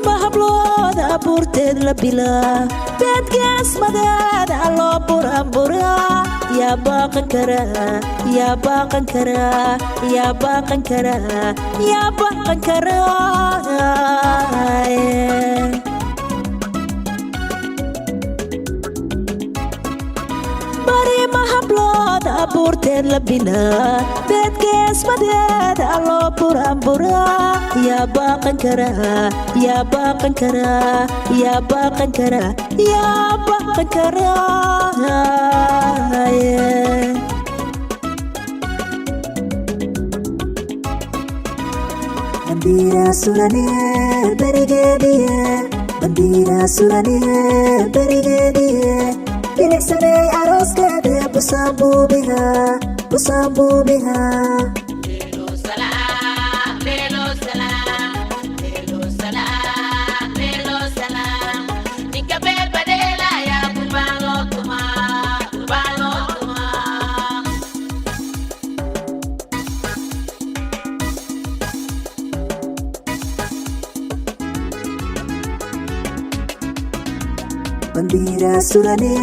mahablood abuurteed la bilaa beedgees madaad aloo buranbura yaa baaqan karaa yaa baaqan karaa yaa baaqan karaa yaa baaqan karaa bari mahablood abuurteed la bilaa beedgees madaad aloo buranbura yaa baaqan karaa yaa baaqan karaa yaa baaqan karaa yaa baaqan karaa bandira surane berigediye bandira surane berigediye bilisane aroskade busambubiha busambubiha bandira surane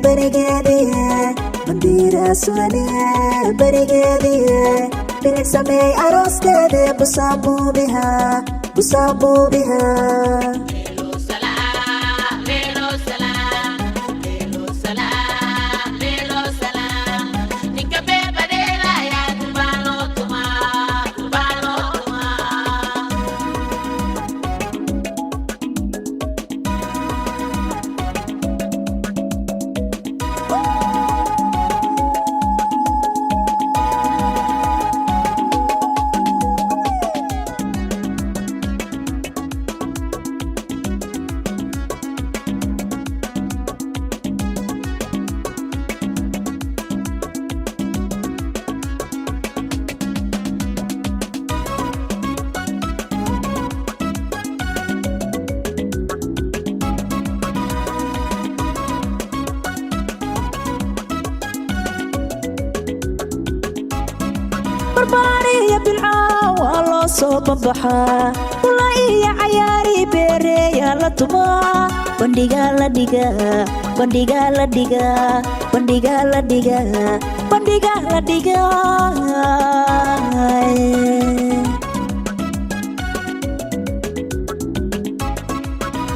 berigediye bandira surane berigediye bilisane aroskade busambubiha busambubiha بربانية بالعاوة الله صوب بحا ولاية عياري بيريا لطما بندقا لدقا بندقا لدقا بندقا لدقا بندقا لدقا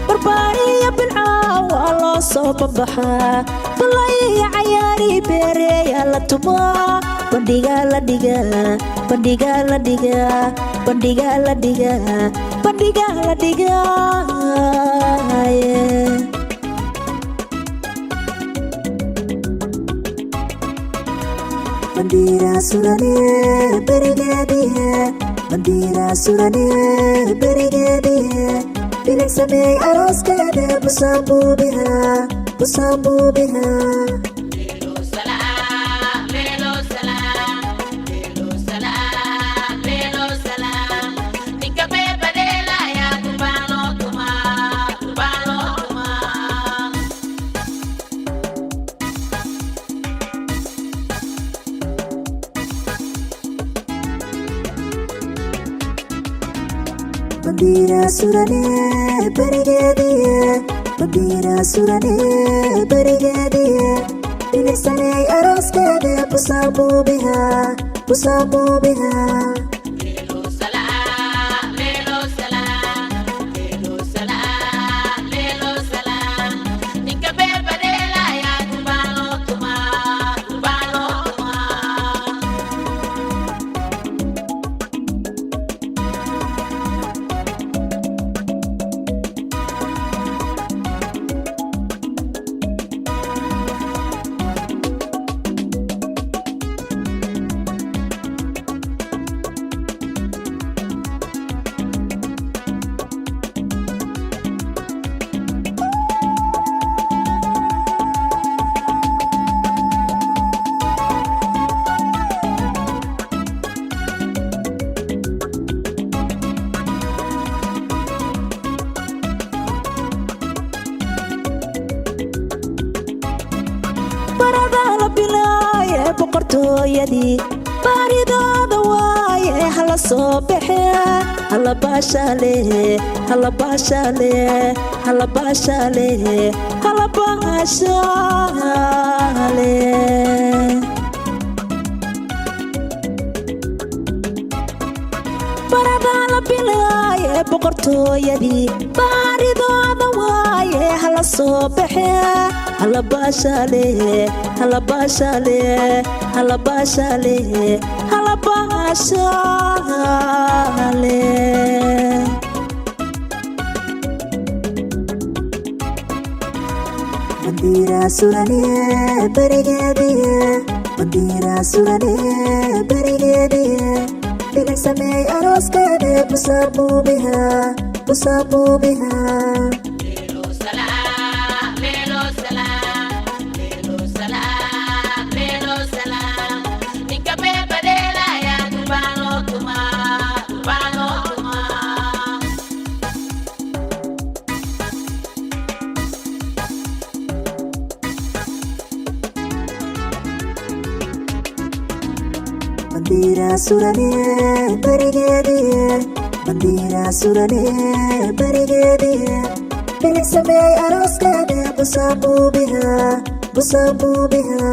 بربانية بالعاوة الله صوب بحا ولاية عياري بيريا لطما bandhiga la dhigaa bandhiga la dhigaa bandhiga la dhigaa bandhiga la dhigaa bandira surane berigediye bandira surane berigediye bilisane aroskade busambubiha busambubiha bandira surane berigediye bandira surane berigediye bilisane aroskade busambubiha busambubiha barada la bilaaye boqortooyadii baridooda waaye hala soo baxe hala baashale hala baashale hala baashale hala baashale baradala bilaaye boqortooyadii baaridooda waaye hala soo baxe hala baashale hala baashale hala baashale hala baashale Mandira surane barigeediye Mandira surane barigeediye Bilisame aroskeede busabubiha busabubiha Lelo salam, lelo salam, lelo salam, lelo salam. Ninka me badela ya turbano tuma, turbano tuma. Mandira surane barigeediye Mandira surane barigeediye Bilisame aroskeede busabubiha busabubiha